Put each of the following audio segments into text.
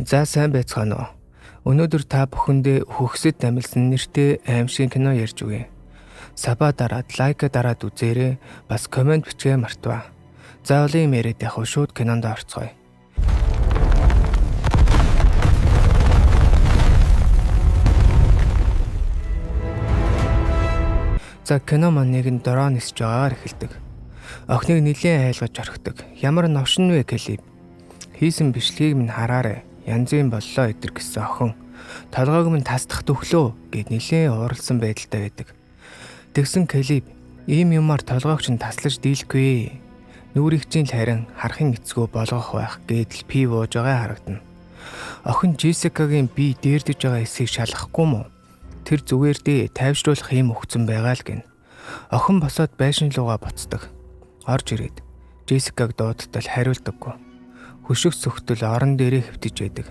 За сайн байцгаана уу. Өнөөдөр та бүхэндээ хөгсөд амилсан нэртэй аимшиг кино ярьж өгье. Саба дараад лайка дараад үзээрэй. Бас комент бичгээ мартава. За олон юм яриад явах шууд кинонд орцгоё. За кино маань нэгэн дрон нисэж байгаагаар эхэлдэг. Охиныг нэлээд айлгаж орхидог. Ямар новшин вэ Келиб? Хийсэн бичлэгийг минь хараарай. Янзын боллоо өдр гэсэн охин. Толгойг минь тасдах төглөө гэд нэлээд ууралсан байдалтай байдаг. Тэгсэн Келиб ийм юмар толгойг чинь таслаж дийлэхгүй. Нүрийг чинь л харин харахын эцгөө болгох байх гэдэл пив ууж байгаа харагдана. Охин Джессикагийн бие дээрдэж байгаа эсийг шалгахгүй мó? Тэр зүгээр дээ тайвшруулах юм өгцөн байгаа л гин. Охин босоод байшин руугаа буцдаг. Орж ирээд Джессикаг дуудтал хариулдаггүй. Хөшиг сөхтөл орон дээрээ хэвтэж байдаг.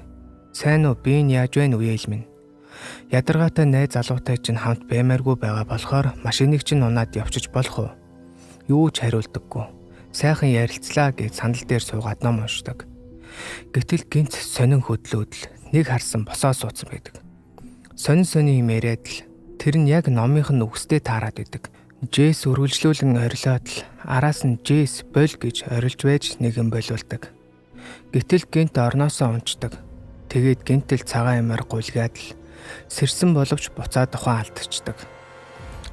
Сайн уу би энэ яаж байна үеэл минь. Ядаргаатай найз залуутай чинь хамт баймааргүй байгаа болохоор машиныг чинь унаад явчих болох уу? Юу ч хариулдаггүй. Сайхан ярилцлаа гэж сандал дээр суугаад ном уншдаг. Гэтэл гинт сонин хөдлөөдөл нэг харсан босоо суудсан байдаг. Сонин юм яриад л тэр нь яг номынх нь үгстэй таарад идэг. Джесс үргэлжлүүлэн орилоод л араас нь Джесс бол гэж орилж байж нэгэн болиулдаг. Гэтэл гинт орноосоо унцдаг. Тэгээд гинтэл цагаан ямаар гулгаад л сэрсэн боловч буцаад ухаан алдчихдаг.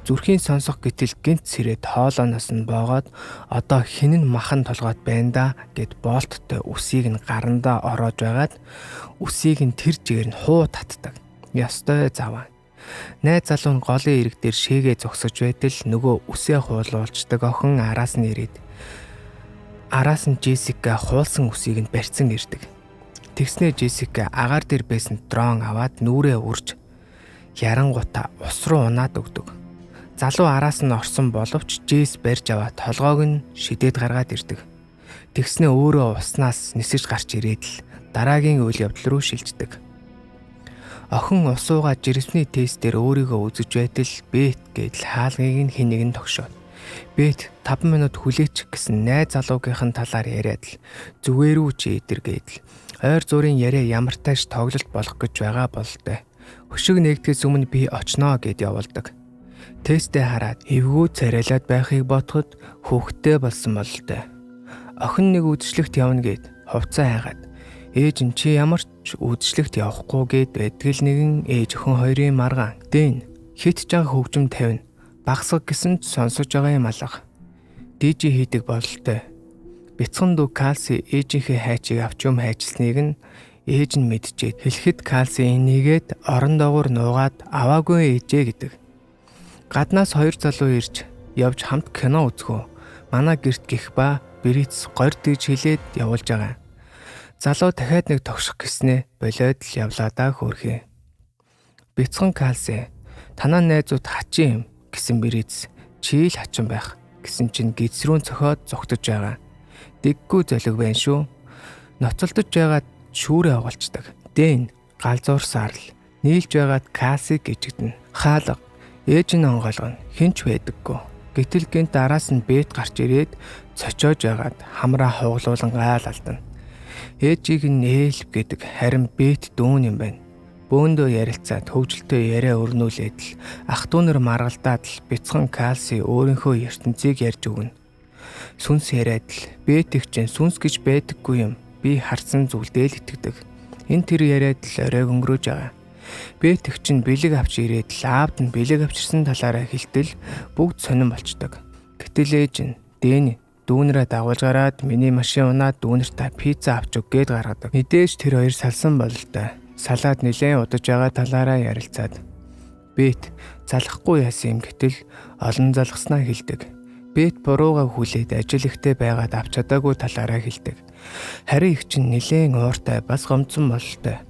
Зүрхийн сонсох гэтэл гинт сэрээд хоолооноос нь боогоод одоо хинэн махан толгойд байна да гэд болттой үсийг нь гарандаа ороож байгаад үсийг нь тэр жигээр нь хуу татдаг. Ястай заваа. Найз залуу нь голын ирэг дээр шээгээ зогсож байтал нөгөө үсээ хуулуулцдаг охин араас нь ирээд араас нь Джессика хуулсан үсийг нь барьсан ирдэг. Тэгснээ Джессика агаар дээр байсан дрон аваад нүрээ үрж ярангута ус руу унаад өгдөг. Залуу араас нь орсон боловч Джесс барьж аваад толгойг нь шидээд гаргаад ирдэг. Тэгснээ өөрөө уснаас нисэж гарч ирээд л дараагийн үйл явдал руу шилждэг. Охин ус уугаад жирэмсний тестээр өөрийгөө үзэж байтал бет гэдэл хаалгыг нь хэн нэгэн тогшоод бет 5 минут хүлээчих гэсэн найз залуугийнхэн талаар яриад л зүгээр үү чи эдэр гэдэл ойр зургийн яриа ямар тааш тоглолт болох гэж байгаа болтой. Хөшиг нэгтгэс өмнө би очноо гэд явуулдаг. Тестээ хараад эвгүй царайлаад байхыг бодоход хөөхтэй болсон болтой. Охин нэг үдшилтэд явна гэд хувцас хайгаад ээж нь чи ямар ч үдшилтэд явахгүй гэд бэтгэл нэгэн ээж охин хоёрын маргаан дэн хит жага хөгжим тавина. Багсаг гэсэн ч сонсож байгаа юм алга. Дижи хийдэг бололтой. Бяцхан дүү Калси ээжийнхээ хайчийг авч юм хайчилсныг нь ээж нь мэдчихэд хэлэхэд Калси энийгээд орон доогуур нуугаад аваагүй ээжээ гэдэг. Гаднаас хоёр залуу ирж явж хамт кино үзгөө. Манай гэрт гих ба Бриц горь дэж хилээд явуулж байгаа. Залуу дахиад нэг тогших гэснээ болоод л явлаа да хөөрхий. Бяцхан Калси танаа найзууд хачин юм гэсэн Бриц чи л хачин байх гэсэн чинь гизрүүн цохоод зогтож байгаа. Дэггүй золиг байна шүү. Ноцолдож байгаад шүүрээ оголцдог. Дэн галзуурсаар л нийлж байгаад Калсиг гिचгдэн. Хаалга ээж нь онгойлгоно хинч байдаггүй. Гэтэл гинт араас нь бет гарч ирээд цочоож байгаад хамраа хуглуулан гайл алдана. Ээжийг нь ээлв гэдэг харин бет дүүн юм байна. Бөөндөө ярилцаад хөвгөлтэй яриа өрнүүлээд л ах дүү нар маргалдаад л бяцхан Калси өөрийнхөө ертөнцийг ярьж өгнө. Сүнс яриад л бет их чинь сүнс гэж байдаггүй юм. Би харсан зүйлдээ л итгэдэг. Энэ тэр яриад л оройг өнгөрөөж байгаа. Бет их чинь бэлэг авч ирээд л аавд нь бэлэг авчирсан талаараа хэлтэл бүгд сонирн болчдөг. Гэтэл ээж нь дэн дүүнэрээ дагуулж гараад миний машин унаад дүүнэртээ пицца авч өг гээд гаргадаг. Мэдээж тэр хоёр салсан бололтой. Салаад нэлээд удаж байгаа талаараа ярилцаад бет залахгүй яасан юм гэтэл олон залгаснаа хэлдэг. Бет бурууга хүлээд ажил ихтэй байгаад авч чадаагүй талаараа хэлдэг. Харин их чинь нэлээд ууртай бас гомдсон бололтой.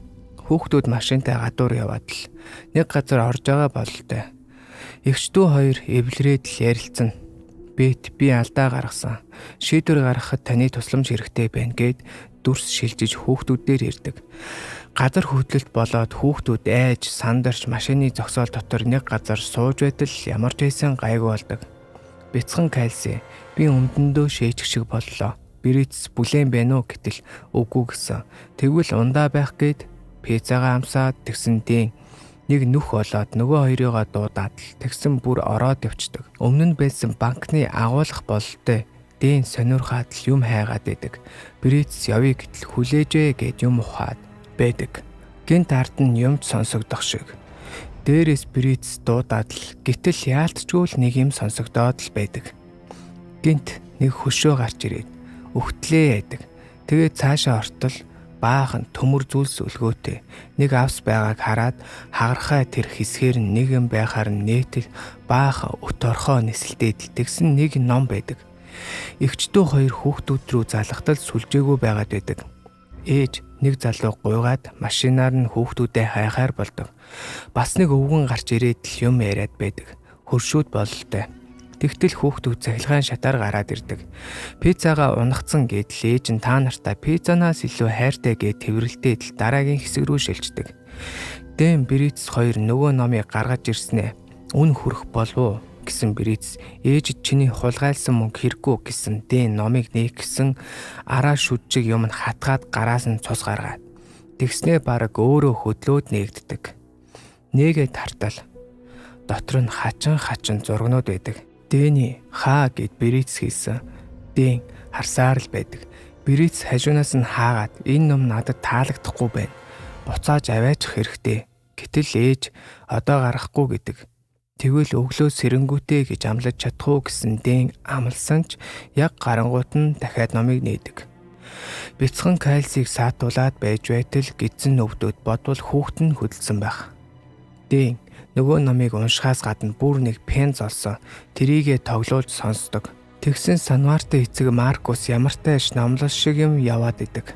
Хүүхдүүд машинтай гадуур яваад л нэг газар орж байгаа бололтой. Эгчдүү хоёр эвлэрээд л ярилцсан. Бет би алдаа гаргасан. Шийдвэр гаргахад таны тусламж хэрэгтэй байна гэд дүрс шилжиж хүүхдүүдээр ирдэг. Газар хөдлөлт болоод хүүхдүүд айж сандарч машины зогсоол дотор нэг газар сууж байтал ямар ч байсан гайгүй болдог. Бяцхан Калси би өмдөндөө шээчих шиг боллоо. Бриц бүлээн байна уу гэтэл үгүй гэсэн. Тэгвэл ундаа байх гээд пиццагаа амсаад тэгсэн Дэн нэг нүх болоод нөгөө хоёрыгоо дуудаад л тэгсэн бүр ороод явцдаг. Өмнө нь байсан банкны агуулгах бололтой Дэн сонирхаад л юм хайгаад байдаг. Бриц явъя гэтэл хүлээжээ гэд юм ухаад байдаг. Гинт ард нь юмч сонсогдох шиг. Дээрээс Бриц дуудаад л гэтэл яалтчгүй л нэг юм сонсогдоод л байдаг. Гинт нэг хөшөө гарч ирээд өгтлээ яадаг. Тэгээд цаашаа ортол баахан төмөр зүйлс өлгөөтэй нэг авс байгааг хараад хагархай тэр хэсгээр нэг юм байхаар нээтэл баахан өт орхоо нисэлдээд тэгсэн нэг ном байдаг. Эгчдүү хоёр хүүхдүүд рүү залхатал сүлжээгүй байгаад байдаг. Ээж нэг залуу гуйгаад машинаар нь хүүхдүүдэд хайхаар болдог. Бас нэг өвгөн гарч ирээд л юм яриад байдаг. Хөршүүд бололтой. Тэгтэл хүүхдүүд цахилгаан шатаар гараад ирдэг. Пиццагаа унагцсан гэдэл ээж нь та нартай пиццанаас илүү хайртай гэд тэрвэрлдээд л дараагийн хэсэг рүү шилждэг. Дэн Бриц хоёр нөгөө номыг гаргаж ирснэ. Үн хүрэх болов гэсэн Бриц ээж чиний хулгайлсан мөнгө хэрэггүй гэсэн Дэн номыг нээх гэсэн араа шүджиг юм нь хатгаад гараас нь цус гаргаад. Тэгснээ бараг өөрөө хөдлөөд нээгддэг. Нээгээд тартал. Дотор нь хачин зургнууд байдаг. Дэний хаа гэд Бриц хэлсэн. Дэн харсаар л байдаг. Бриц хажуунаас нь хаагаад энэ ном надад таалагдахгүй байна. Буцааж аваачих хэрэгтэй. Гэтэл ээж одоо гарахгүй гэдэг. Тэгвэл өглөө сэрэнгүүтээ гэж амлаж чадах уу гэсэн Дэн амлсан ч яг гарангуут нь дахиад номыг нээдэг. Бяцхан кальцийг саатуулаад байж байтал гидсэн өвдөд бодвол хүүхэд нь хөдөлсөн байх. Дэн нөгөө номыг уншихаас гадна бүр нэг пен золсон. Тэрийгэ тоглуулж сонсдог. Тэгсэн санваартай эцэг Маркус ямартай номлол шиг юм яваад идэг.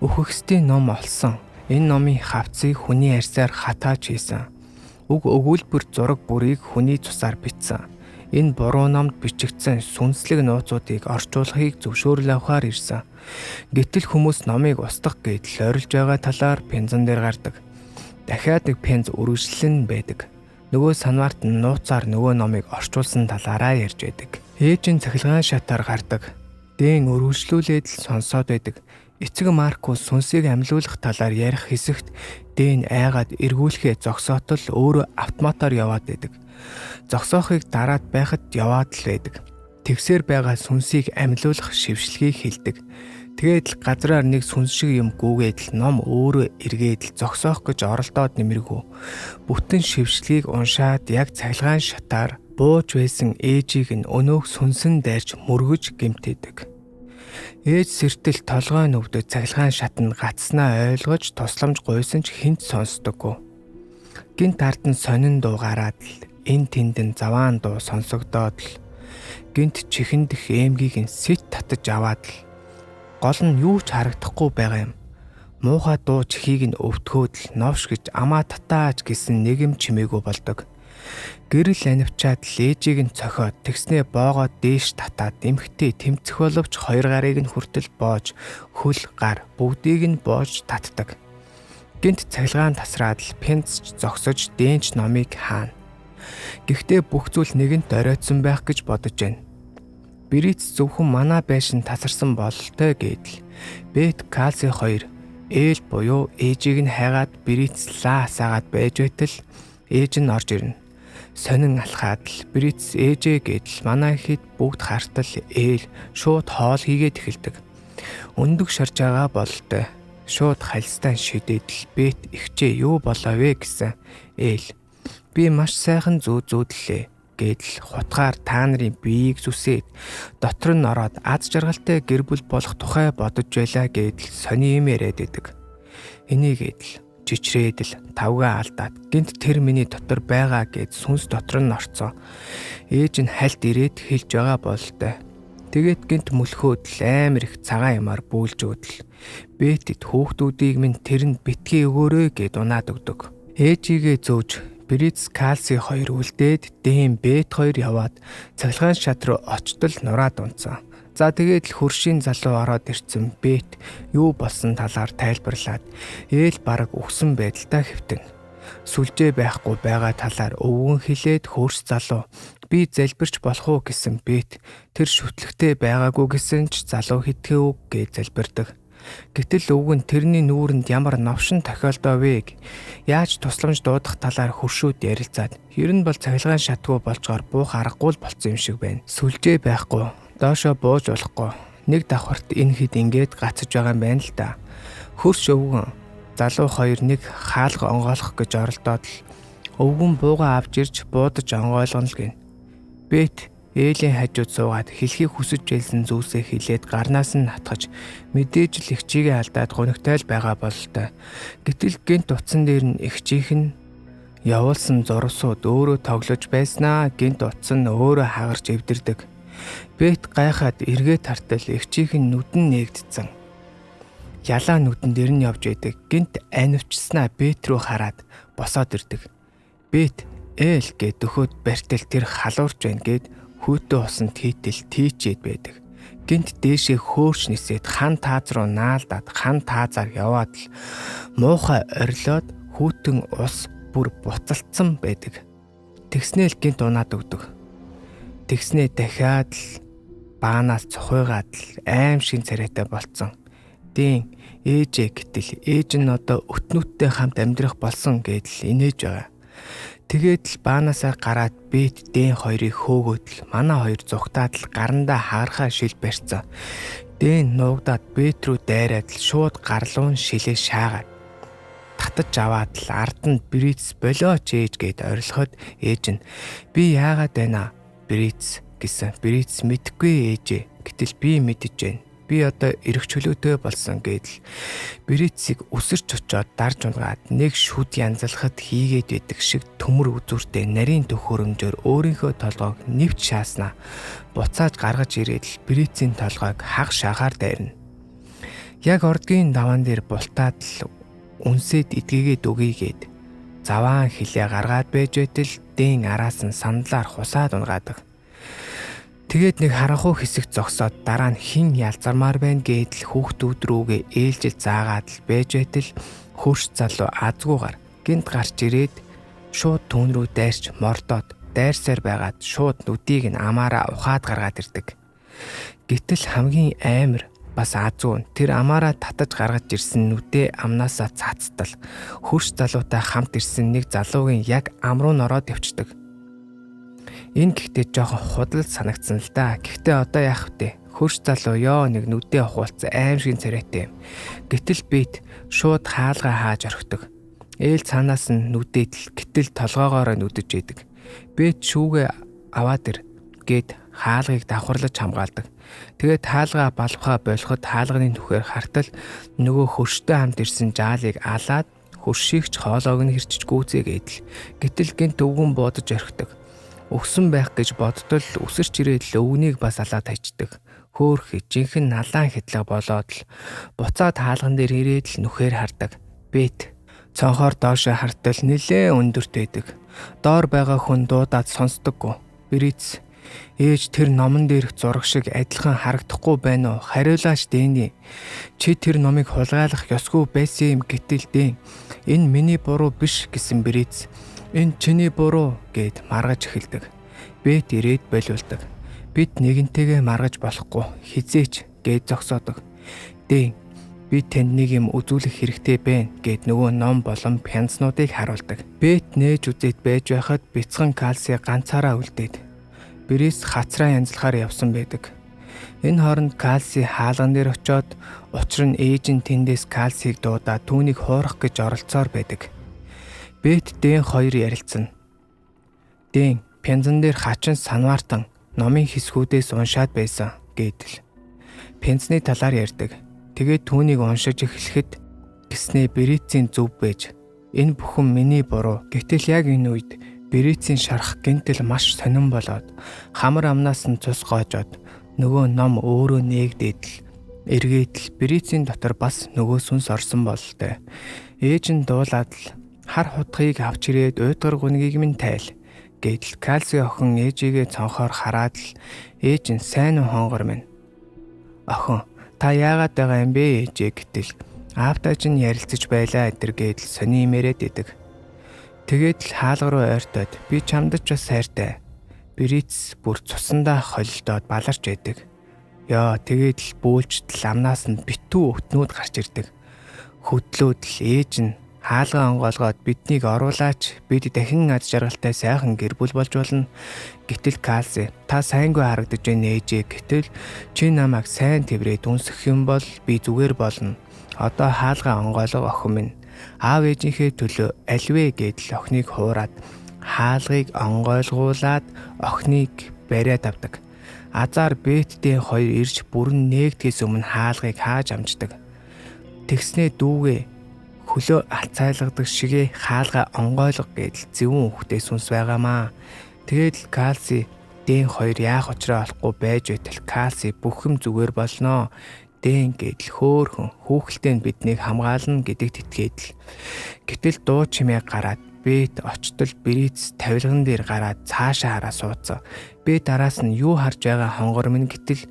Өхөксдийн ном олсон. Энэ номын хавцыг хүний арьсаар хатааж хийсэн. Уг өгүүлбэр зураг бүрийг хүний цусаар бичсэн. Энэ буруу номд бичигдсэн сүнслэг нууцуудыг орчуулахыг зөвшөөрөл авахар ирсэн. Гэтэл хүмүүс номыг устгах гэдэл орилж байгаа талаар пензан дээр гардаг. Дахиад нэг пенз үргэлжлэн байдаг. Нөгөө санваарт нь нууцаар нөгөө номыг орчуулсан талаараа ярьж байдаг. Ээж нь цахилгаан шатаар гардаг. Дэн үргэлжлүүлээд л сонсоод байдаг. Эцэг Маркус сүнсийг амьлуулах талаар ярих хэсэгт Дэн айгаад эргүүлэхээ зогсоотол өөрөө автоматар яваад байдаг. Зогсоохыг дараад байхад яваад л байдаг. Тэгсээр байгаа сүнсийг амьлуулах шившлэгийг хэлдэг. Тэгээд л газраар нэг сүнс шиг юм гүгээд л ном өөрөө эргээд л зогсоох гэж оролдоод нэмэргүй. Бүтэн шившлэгийг уншаад яг цахилгаан шатаар бууж байсан ээжийг нь өнөөх сүнсэн дайрч мөргөж гэмтээдэг. Ээж сэртэл толгой нүвдөд цахилгаан шатнд гацснаа ойлгож тусламж гуйсан ч хинт сонсдоггүй. Гинт ард нь сонин дуу гараад л эн тэндэн заваан дуу сонсогдоод л гинт чихэндх эмгийг нь сэт татаж аваад л гол нь юу ч харагдахгүй байгаа юм. Муухай дуу чихийг нь өвтгөөд л новш гэж амаа татаач гэсэн нэг юм чимээгүй болдог. Гэрэл анивчаад л ээжийг нь цохиод тэгснээ боогоо дээш татаад эмхтэй тэмцэх боловч хоёр гарыг нь хүртэл боож хөл гар бүгдийг нь боож татдаг. Гинт цахилгаан тасраад л пенцч зогсож Дэнч номыг хаана. Гэхдээ бүх зүйл нэгэнт оройтсон байх гэж бодож байна. Бриц зөвхөн манаа байшин тасарсан бололтой гэдэл Бет Калси 2 ээл буюу ээжийг нь хайгаад Бриц лаасаагаад байж байтал ээж нь орж ирнэ. Сонин алхаад л Бриц ээжээ гэдэл манаа ихэд бүгд хартал ээл шууд хоол хийгээд эхэлдэг. Өндөг шарж байгаа бололтой. Шууд хальстан шидээд л Бет ихчээ юу болоо вэ гэсэн ээл. Би маш сайхан зүүдлээ. Гэдэл хутгаар та нарын биеийг зүсээд дотор нь ороод аз жаргалтай гэр бүл болох тухай бодож байлаа гэдэл сони юм яриад идэг. Энийг гэдэл жичрээд л тавгаа алдаад гинт тэр миний дотор байгаа гэд сүнс дотор нь орцсон. Ээж нь хальт ирээд хэлж байгаа бололтой. Тэгээд гинт мөлхөөд л амар их цагаан ямаар бүүлж өгдөл. Бэтэд хүүхдүүдийг минь тэрэнд битгий өгөөрэй гэд унаад өгдөг. Ээжигээ зөөж Бриц Калси 2 үлдээд Дэн Бет 2 яваад цахилгаан шат руу очтол нураад унтсан. За тэгээд л хөршийн залуу ороод ирсэн Бет юу болсон талаар тайлбарлаад ээл бараг өгсөн байдалтай хэвтэн. Сүлжээ байхгүй байгаа талаар өвгөн хэлээд хөрш залуу би залбирч болох уу гэсэн Бет тэр шүтлэгтэй байгаагүй гэсэн ч залуу хитгэв үг гэж залбирдаг. Гэтэл өвг нь тэрний нүүрэнд ямар новшин тохиолдоо вэ? Яаж тусламж дуудах талаар хөршүүд ярилцаад ер нь бол цахилгаан шатгүй болчгоор буух аргагүй л болцсон юм шиг байна. Сүлжээ байхгүй, доошоо бууж болохгүй. Нэг давхарт энэ хэд ингээд гацж байгаа юм байна л да. Хөрш өвгөн залуу хоёр нэг хаалга онгойлгох гэж оролдоод л өвгөн бууга авч ирж буудаж онгойлгоно л гин. Бет ээлийн хажууд суугаад хэлхийг хүсэж байлсан зүйлсээ хэлээд гарнаас нь натгаж мэдээж л эгчийгээ алдаад гонигтай л байгаа бололтой. Гэтэл гинт утсан дээр нь эгчийнх нь явуулсан зурсууд өөрөө тоглож байснаа гинт утсан нь өөрөө хагарч эвдэрдэг. Бет гайхаад эргээ тартал эгчийнх нь нүдэн нээгдсэн. Ялаа нүдэн дээр нь явж байдаг. Гинт анивчснаа Бет рүү хараад босоод ирдэг. Бет ээл гэд дөхөд бартал тэр халуурч байна гэд хүүтэ усанд хийтэл тийчээд байдаг. Гинт дээшээ хөөрч нисээд хан тааз руу наалдаад хан таазаар яваад л муухай орилоод хүүтэн ус бүр буцалтсан байдаг. Тэгснээл гинт унаад өгдөг. Тэгснээ дахиад л баанаас цохойгаад л аим шиг царайтай болцсон. Дийн ээжээ гэтэл ээж нь одоо өтнүүттэй хамт амьдрах болсон гэдэл инээж байгаа. Тэгээд л баанаасаа гараад Бет Дэн хоёрыг хөөгөөд л манай хоёр зүгтаад л гарандаа хаархаа шил барьцсан. Дэн нуугдаад Бет рүү дайраад л шууд гарлуун шилээ шаагаад татаж аваад л ард нь Бриц болооч ээж гэд орилоход ээж нь би яагаад байна Бриц гэсэн. Бриц мэдгүй ээжээ. Гэтэл би мэдэж байна. Би одоо эрх чөлөөтэй болсон гэдэл Брицийг өсөрч очоод дарж унгаад нэг шүд янзлахад хийгээд байдаг шиг төмөр үзүүртэй нарийн төхөөрөмжөөр өөрийнхөө толгойг нэвч шааснаа буцааж гаргаж ирээд л Брицийн толгойг хаг шахаар дайрна. Яг ордгийн даваан дээр бултаад л үнсэд эдгээгээд өгийгээд заваан хилээ гаргаад байж байтал Дэн араас нь сандлаар хусаад унгаадаг. Тэгээд нэг харанхуй хэсэг зогсоод дараа нь хин ялзармаар байна гэдэл хүүхдүүд рүүгээ ээлжил заагаад л байж байтал хөрш залуу азгүйгээр гинт гарч ирээд шууд түүн рүү дайрч мордоод дайрсаар байгаад шууд нүдийг нь амаараа ухаад гаргаад ирдэг. Гэтэл хамгийн амар бас азгүй нь тэр амаараа татаж гаргаж ирсэн нүдээ амнаасаа цаацтал хөрш залуутай хамт ирсэн нэг залуугийн яг ам руу нороод явцдаг. Энэ гэхдээ жоохон худал санагдсан л да. Гэхдээ одоо яах вэ? Хөрш залуу ёо нэг нүдээ ухуулсан аим шиг царайтай юм. Гэтэл Бет шууд хаалгаа хааж орхидог. Ээл цаанаас нь нүдээд л гэтэл толгоогоороо нүдэж идэг. Бет шүүгээ аваад ир гэд хаалгыг давхарлаж хамгаалдаг. Тэгээд хаалгаа балвахаа болоход хаалганы нүхээр хартал нөгөө хөрштэй хамт ирсэн жаалыг алаад хөршийг ч хоолоог нь хэрчиж гүйцээгээд л гэтэл гинт өвгөн буудаж орхидог. Өгсөн байх гэж бодтол өсөрч ирээд л өвгнийг бас алаад хайчдаг. Хөөх жинхэнэ налаан хэтлэг болоод л буцаад хаалган дээр ирээд л нүхээр хардаг. Бет цонхоор доошоо хартал нэлээ өндөрт байдаг. Доор байгаа хүн дуудаад сонсдоггүй. Бриц ээж тэр номон дээрх зураг шиг адилхан харагдахгүй байна уу? Хариулаач Дэни. Чи тэр номыг хулгайлах ёсгүй байсан юм гэтэл Дэн. Энэ миний буруу биш гэсэн Бриц. Энэ чиний буруу гэд маргаж эхэлдэг. Бет ирээд болиулдаг. Бид нэгэнтэйгээ маргаж болохгүй. Хизээч гэд зогсоодог. Дэн би танд нэг юм үзүүлэх хэрэгтэй байна гэд нөгөө ном болон пянцнуудыг харуулдаг. Бет нээж үзээд байж байхад бяцхан кальци ганцаараа үлдээд Брис хацраа янзлахаар явсан байдаг. Энэ хооронд кальци хаалган дээр очиод учир нь ээж нь тэндээс кальцийг дуудаад түүнийг хуурах гэж оролцоор байдаг. Бет Дэн хоёр ярилцсан. Дэн пянзан дээр хачин санваартан номын хэсгүүдээс уншаад байсан гэдэл. Пянзны талаар ярьдаг. Тэгээд түүнийг уншиж эхлэхэд гэснээ Брицийн зөв байж энэ бүхэн миний буруу. Гэтэл яг энэ үед Брицийн шарах гинтэл маш сонирн болоод хамар амнаас нь цус гоожоод нөгөө ном өөрөө нээгдээд л эргээд л Брицийн дотор бас нөгөө сүнс орсон бололтой. Ээж нь дуулаад л хар хутгийг авч ирээд уйдгар гүнгийг минь тайл гэдэл кальци охин ээжигээ цонхоор хараад л ээж нь сайн уу хонгор минь. Охин та яагаад байгаа юм бэ ээжээ гэтэл аавтай чинь ярилцаж байлаа гэдэргээд л сони имэрэд идэг. Тэгээд л хаалга руу ойртоод би чамд ч бас хайртай. Бриц бүр цусандаа холилдоод баларч байдаг. Яа тэгээд л бөөлжтөл амнаас нь битүү өтнүүд гарч ирдэг. Хөдлөөд л ээж нь хаалгаа онгоолгоод биднийг оруулаач, бид дахин аз жаргалтай сайхан гэр бүл болж болно. Гэтэл Калси та сайнгүй харагдаж байна ээжээ. Гэтэл чи намайг сайн тэврээ дүнсэх юм бол би зүгээр болно. Одоо хаалгаа онгоолго охин минь. Аав ээжийнхээ төлөө альвэ гэдэл охиныг хуураад хаалгыг онгойлгуулад охиныг бариад авдаг. Азар Беттэй хоёр ирж бүрэн нээгдгээс өмнө хаалгыг хааж амждаг. Тэгснээ дүүгээ хөлөө алцайлгадаг шигээ хаалгаа онгойлго гэдэл зөвүүн хүүхдээ сүнс байгаамаа. Тэгээд л Калси Дэн хоёр яах учраа олохгүй байж байтал Калси бүх юм зүгээр болноо. Дэн гэдэл хөөхөн хүүхэлтэй нь биднийг хамгаална гэдэгт итгээд л. Гэтэл дуу чимээ гараад Бет очтол Бриц тавилган дээр гараад цаашаа хараа суудсан. Бет араас нь юу харж байгаа хонгор минь гэтэл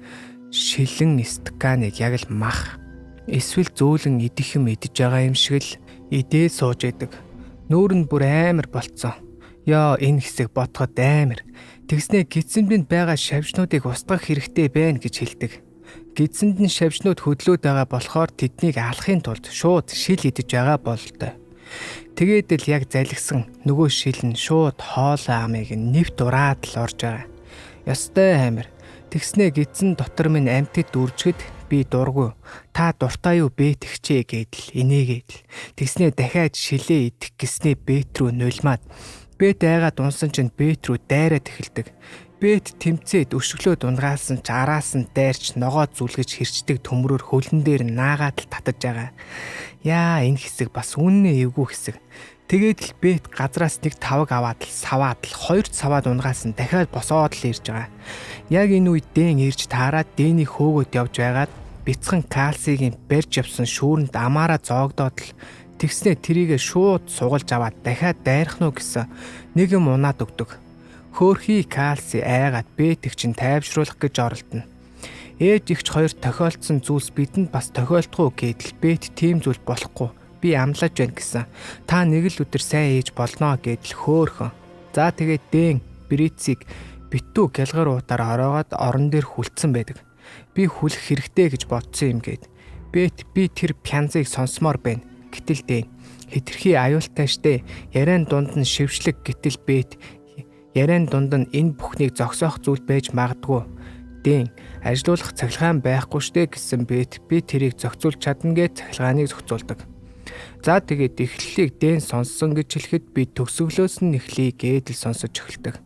шилэн стаканыг яг л мах. Эсвэл зөөлөн идэх юм идэж байгаа юм шиг л идээ сууж идэг. Нүүр нь бүр амар болцсон. Яа энэ хэсэг ботход амар. Тэгснээ гидсэнд байгаа шавжнуудыг устгах хэрэгтэй байна гэж хэлдэг. Гидсэнд нь шавжнууд хөдлөөд байгаа болохоор тэднийг алахын тулд шууд шил идэж байгаа бололтой. Тэгээд л яг залгисан нөгөө шил нь шууд хоолой амыг нэвт ураад л орж байгаа. Ястай амир. Тэгснээ гидсэн дотор минь амьтад үржгэд би дургүй. Та дуртай юу Бет ихчээ гэдэл инээгээд л. Тэгснээ дахиад шилээ идэх гэснээ Бет рүү нулимаад. Бет айгаад унсан чинь Бет рүү дайраад эхэлдэг. Бет тэмцээд өшөглөөд унгаалсан ч араас нь дайрч ногоо зүлгэж хэрчдэг төмрөөр хөлн дээр наагаад л татаж байгаа. Яа энэ хэсэг бас үннээ эвгүй хэсэг. Тэгээд л Бет газраас нэг тавг аваад л саваад л хоёр саваад унгаасан дахиад босоод л ирж байгаа. Яг энэ үед Дэн ирж таараад Дэнийг хөөгөөд явж байгаад бяцхан Калсигийн барьж явсан шүүрэнд амаараа зоогдоод л тэгснээ тэрийгэ шууд сугалж аваад дахиад дайрах нь гэсэн нэг юм унаад өгдөг. Хөөхий Калси айгаад Бетийг чинь тайвшруулах гэж оролдоно. Ээж ихч хоёр тохиолдсон зүйлс бидэнд бас тохиолдох уу гэдэл Бет тийм зүйл болохгүй. Би амлаж байна гэсэн. Та нэг л өдөр сайн ээж болноо гэдэл хөөхөн. За тэгээд Дэн Брицийг битүү гялгар уутаар ороогоод орон дээр хүлцсэн байдаг. Би хүлэх хэрэгтэй гэж бодсон юм гээд. Бет би тэр пянзыг сонсомоор байна. Гэтэл Дэн хэтэрхий аюултай штэ. Яриан дунд нь шившлэг гэтэл Бет яриан дунд нь энэ бүхнийг зогсоох зүйл байж магадгүй. Дэн ажилуулах цахилгаан байхгүй штэ гэсэн Бет би тэрийг зохицуулж чадна гэж цахилгааныг зохицуулдаг. За тэгээд эхлэлийг Дэн сонссон гэж хэлэхэд би төгсгөлөөс нь эхлэе гэдэл сонсож эхэлдэг.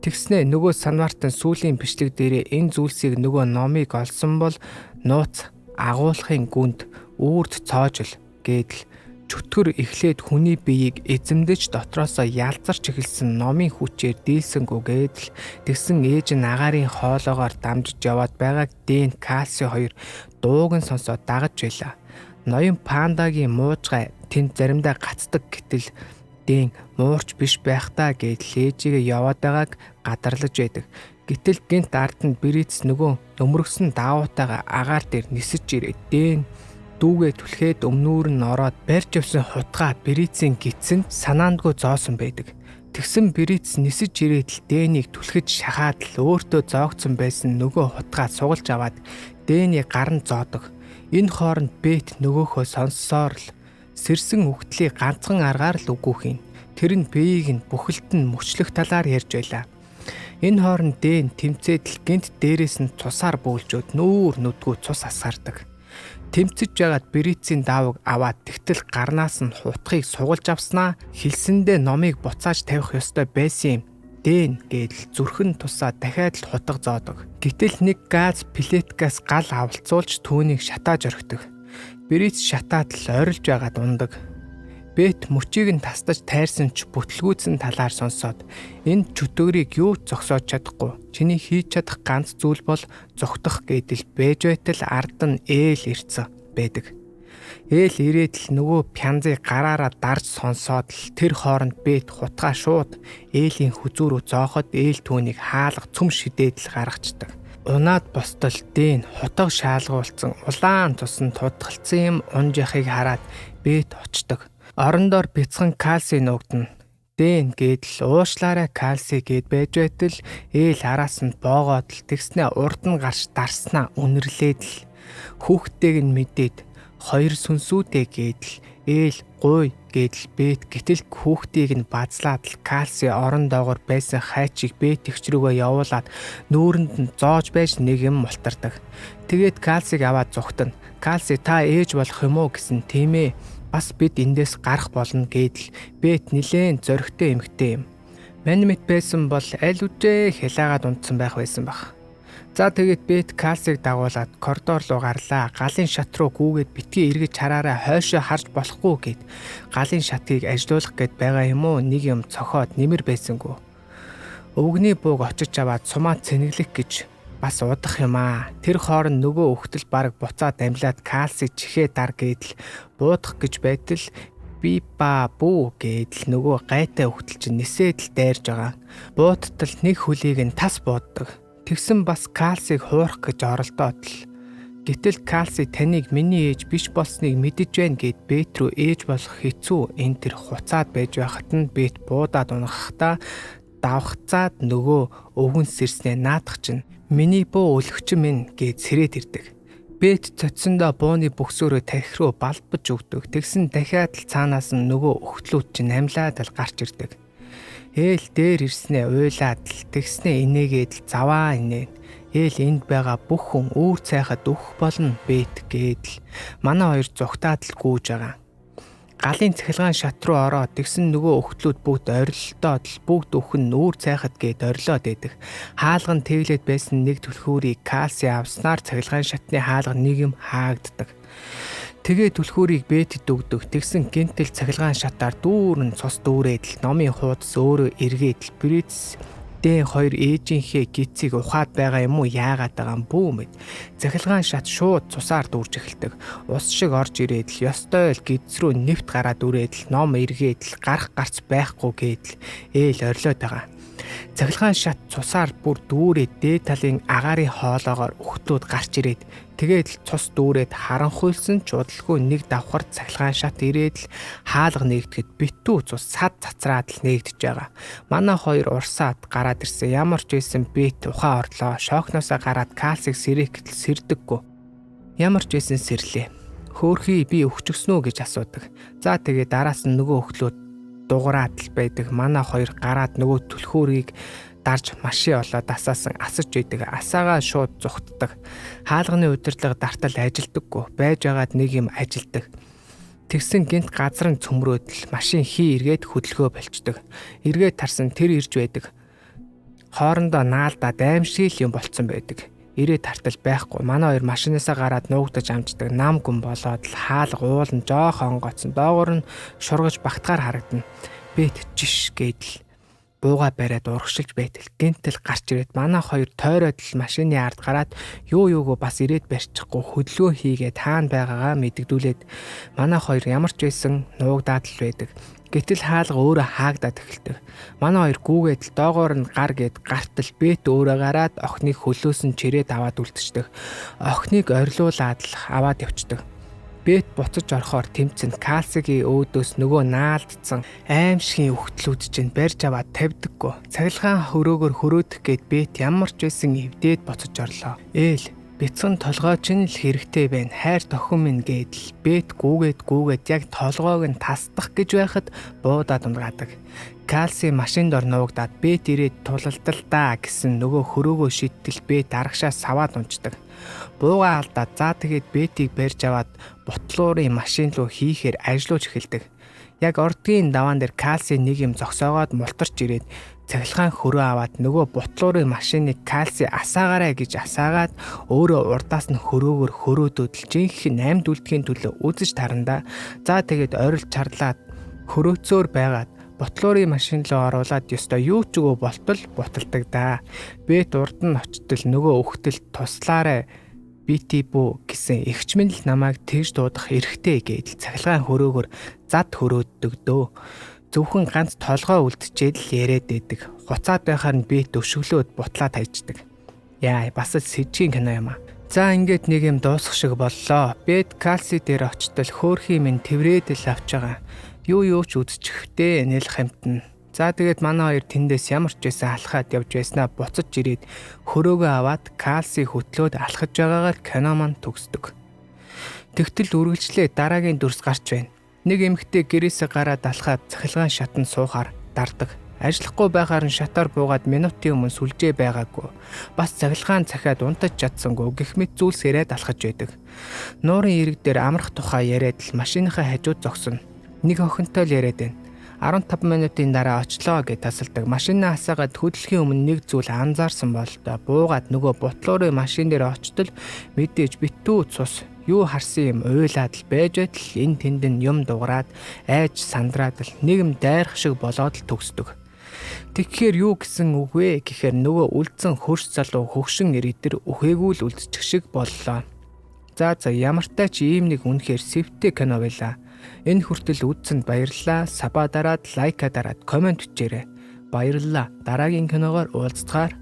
Тэгснээ нөгөө санвартан сүүлийн бичлэг дээрээ энэ зүйлсийг нөгөө номыг олсон бол нууц агуулгын гүнд үрд цоожил гэдэл чөтгөр эхлээд хүний биеийг эзэмдэж дотроосоо ялзарч эхэлсэн номын хүчээр дийлсэнгүү гэдэл тэгсэн ээж нь агаарын хоолоогоор дамжиж яваад байгааг Дэн Калси хоёр дууг нь сонсоод дагаж байлаа. Ноён пандагийн муужгай тэнд заримдаа гацдаг гэтэл Дэн муурч биш байх та гэдэл ээжигээ яваад байгааг гадарлаж байдаг. Гэтэл гинт ард нь Бриц нөгөө өмөргсөн даавуутайгаа агаар дээр нисэж ирээд Дэн дүүгээ түлхээд өмнүүр нь ороод барьж явсан хутгаа Брицийн гидсэнд санаандгүй зоосон байдаг. Тэгсэн Бриц нисэж ирээд л Дэнийг түлхэж шахаад л өөртөө зоогцсон байсан нөгөө хутгаа сугалж аваад Дэний гар нь зоодог. Энэ хооронд Бет нөгөөхөө сонссоор л сэрсэн үхтлийг ганцхан аргаар л үгүйх юм. Тэр нь биеийг нь бүхэлд нь мөчлөх талаар ярьж байлаа. Энэ хооронд Дэн тэмцээд л гинт дээрээс нь цусаар бөөлжөөд нүүр нүдгүү цус асгардаг. Тэмцэж байгаад Брицийн даавыг аваад тэгтэл гарнаас нь хутгийг сугалж авснаа хэлсэндээ номыг буцааж тавих ёстой байсан юм. Дэн гэдэл зүрхэн тусаа дахиад л хутга зоодог. Гэтэл нэг газ плеткаас гал авалцуулж түүнийг шатааж орхидог. Бриц шатаад л ойрлж байгаад ундаг. Бет мөчийг нь тастаж тайрсан ч бүтлгүүцэн талаар сонсоод энэ чөтгөрийг юу ч зогсоож чадахгүй. Чиний хийж чадах ганц зүйл бол зогтох гэдэл байж байтал ард нь ээл ирцэн байдаг. Ээл ирээд л нөгөө пянзыг гараараа дарж сонсоод л тэр хооронд Бет хутгаа шууд ээлийн хүзүү рүү зооход ээл түүнийг хаалга цөм шидээд л гаргацдаг. Унаад бостол Дэн хутга шаалгуулсан улаан тусанд хутгалцсан юм унж яхыг хараад Бет очдог. Орондоор бяцхан Калси нуугдана. дээн гэдэл уушлаараа кальци гэд байж байтал ээл араас нь боогоод л тэгснэ урд нь гарч дарснаа үнэрлээд л хүүхдтэйг нь мэдээд хоёр сүнсүүдээ гэдэл ээл гуй гэдэл бэт гэтэл хүүхдийг нь базлаад л кальци орон доогоор байсан хайчийг бэт тэгч рүүгээ явуулаад нүүрэнд нь зоож байж нэг юм мултардаг. Тэгээд кальциг аваад зүхтэн. Кальци та ээж болох юм уу гэсэн тийм ээ. Бас бид эндээс гарах болно гэдэл бэт нилээн зөрөгтэй эмхтэй юм. Мань мэд байсан бол аль үжээ хялаагаад унтсан байх байсан баг. За тэгээд бэт кальциг дагуулад коридор руу гарлаа. Галын шат руу гүүгээд битгий эргэж хараараа хойшоо харж болохгүй гэд галын шатыг ажилуулах гээд байгаа юм уу нэг юм цохоод нэмэр байсангүй. Өвгний бууг очиж аваад сумаа цэнэглэх гэж бас удах юм аа. Тэр хооронд нөгөө өвгтөл баг буцаад амлаад кальци чихээ дар гэдэл буудах гэж байтал би ба бүү гэдэл нөгөө гайтай өвгтөл чинь нисээд л дайрж байгаа. Буудтал нэг хөлийг нь тас бууддаг. Тэгсэн бас кальциг хуурах гэж оролдоод л. Гэтэл кальци таныг миний ээж биш болсныг мэдэж байна гэд бэт рүү ээж болох хэцүү энэ тэр хуцаад байж байхад нь бэт буудаад унахтаа давхцаад нөгөө өвгөн сэрснээ наадах чинь миний буу өлөгч минь гэд сэрээд ирдэг. Бэт цоцсондоо бууны бөксөөрөө тархи руу балбаж өгдөг. Тэгсэн дахиад л цаанаас нь нөгөө өгтлүүд чинь амлаад л гарч ирдэг. Ээл дээр ирснээ уйлаад л тэгснээ инээгээд л заваа инээ. Ээл энд байгаа бүх хүн үүр цайхад өгөх болно бэт гэдэл манай хоёр зүгтаад л гүүж байгаа. Галын цахилгаан шат руу ороод тэгсэн нөгөө өгтлүүд бүгд орилтоод л бүгд өхөн үүр цайхад гээд орилоод байдаг. Хаалган тэглээд байсан нэг түлхүүрийг кальци авснаар цахилгаан шатны хаалга нэг юм хаагддаг. Тэгээ түлхүүрийг бэтэд өгдөг. Тэгсэн гинтэл цахилгаан шатаар дүүрэн цус дүүрээд л номын хуудас өөрөө эргээд л бриц дэн хоёр ээжийнхээ гидсийг ухаад байгаа юм уу яагаад байгаа юм бүү мэд. Цахилгаан шат шууд цусаар дүүрж эхэлдэг. Ус шиг орж ирээд л ёстой л гидс рүү нэвт гараад үрээд л ном эргээд л гарах гарц байхгүй гэдэл ээл орилоод байгаа. Цахилгаан шат цусаар бүр дүүрээд дээд талын агаарын хоолоогоор өгтлүүд гарч ирээд тэгээд л цус дүүрээд харанхуйлсан ч удалгүй нэг давхар цахилгаан шат ирээд л хаалга нэгдэхэд битүү цус сад цацраад л нэгдэж байгаа. Манай хоёр урсаад гараад ирсэн. Ямар ч байсан бэт ухаан орлоо. Шокноосоо гараад кальциг сэрэх гэтэл сэрдэггүй. Ямар ч байсан сэрлээ. Хөөхий би өвчгсөн үү гэж асуудаг. За тэгээд араас нь нөгөө өгтлүүд дуграад л байдаг. Манай хоёр гараад нөгөө түлхүүрийг дарж машин олоод асаасан асаж байдаг. Асаагаа шууд зүхтдаг. Хаалганы удирдлага дартал ажилдаггүй. Байж байгаад нэг юм ажилдаг. Тэгсэн гинт газар нь цөмрөөд л машин хий эргээд хөдөлгөө болчдөг. Эргээд тарсан тэр ирж байдаг. Хоорондоо наалдаад аимшиг юм болцсон байдаг. Ирээд тартал байхгүй. Манай хоёр машинаасаа гараад нуугдаж амждаг. Нам гүн болоод л хаалга уулан жоох онгоцсон. Доогоор нь шургаж багтахаар харагдана. Бэт жиш гэдэл бууга бариад урагшилж байтал гинтэл гарч ирээд манай хоёр тойроод л машины ард гараад юугөө бас ирээд барьчихгүй хөдөлгөөн хийгээд хаана байгаагаа мэдэгдүүлээд манай хоёр ямар ч байсан нуугдаад л байдаг. Гэтэл хаалга өөрөө хаагдаад эхэлдэг. Манай хоёр гүүгээд л доогоор нь гар гээд гартал бэт өөрөө гараад охиныг хөлөөс нь чирээд аваад үлдчихдэг. Охиныг орилуулаад л аваад явцдаг. Бэт буцаж орохоор тэмцэн кальцигийн өөдөөс нөгөө наалдсан аимшигын өгтлүүд чинь барьж аваад тавьдаггүй. Цахилгаан хөрөөгөр хөрөөдөх гээд бэт ямар ч байсан эвдээд буцаж орлоо. Ээл бяцхан толгой чинь л хэрэгтэй байна. Хайр тохин минь гэдэл бэт гүүгээд яг толгойг нь тасдах гэж байхад буудаад унгаадаг. Кальци машинд ор нуугдаад бэт ирээд тулалдал даа гэсэн нөгөө хөрөөгөө шитгэл бэт аргашаа саваад унцдаг. Бууга алдаад за тэгээд бэтийг барьж аваад бутлуурын машин руу хийхээр ажиллаж эхэлдэг. Яг ордгийн даваан дээр кальци нэг юм зогсоогоод мултарч ирээд цахилгаан хөрөө аваад нөгөө бутлуурын машиныг кальци асаагаарай гэж асаагаад өөрөө урдаас нь хөрөөгөр хөрөөдөөд л жинхэнэ 8 дүлдгийн төлөө үзэж тарандаа. За тэгээд орилж чарлаад хөрөөцөөр байгаад бутлуурын машин руу оруулаад ёстой юу ч өгөө болтол буталдаг да. Бэт урд нь очтол нөгөө өгтөл туслаарай бити бүү гэсэн эгч минь л намайг тэгж дуудах эрхтэй гэдэл цахилгаан хөрөөгөр зад хөрөөддөг дөө. Зөвхөн ганц толгой үлдчихэд л яриад байдаг. Хуцаад байхаар нь бэт өшөглөөд бутлаад хайчдаг. Яа, бас л сэжгийн кино юм аа. За ингээд нэг юм дуусах шиг боллоо. Бэт кальци дээр очтол хөөхий минь тэврээд л авч байгаа. Юу ч үзчихвтэй нэлх хамтна. За тэгээд манай хоёр тэндээс ямар ч байсан алхаад явж байснаа буцаж ирээд хөрөөгөө аваад калси хөтлөөд алхаж байгаагаар кино маань төгсдөг. Тэгтэл үргэлжлээ дараагийн дүрс гарч байна. Нэг эмэгтэй гэрээсээ гараад алхаад цахилгаан шатанд суухаар дардаг. Ажиллахгүй байхаар нь шатаар буугаад минутын өмнө сүлжээ байгаагүй. Бас цахилгаан цахиад унтаж чадсангүй гэх мэт зүйлс яриад алхаж байдаг. Нуурын ирэг дээр амрах тухай яриад л машиныхаа хажууд зогсоно. Нэг охинтой л яриад байна. 15 минутын дараа очлоо гэж тасалдаг. Машинаа хасаагаад хөдөлгөхийн өмнө нэг зүйл анзаарсан болтой. Буугаад нөгөө бутлуурын машин дээр очтол мэдээж битүү цус юу харсан юм уйлаад л байж байтал энэ тэнд юм дуграад айж сандраад л нэг юм дайрах шиг болоод л төгсдөг. Тэгэхээр юу гэсэн үг вэ гэхээр нөгөө үлдсэн хөрш залуу хөгшин иргэдэр өхөөгүй л үлдчих шиг боллоо. За ямартай ч ийм нэг үнэхээр сэвтэй кино байла. Энэ хүртэл үзсэнд баярлалаа. Саба дараад, лайка дараад, комент бичээрэй. Баярлалаа. Дараагийн киногоор уулзцгаая.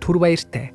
Түр баяртай.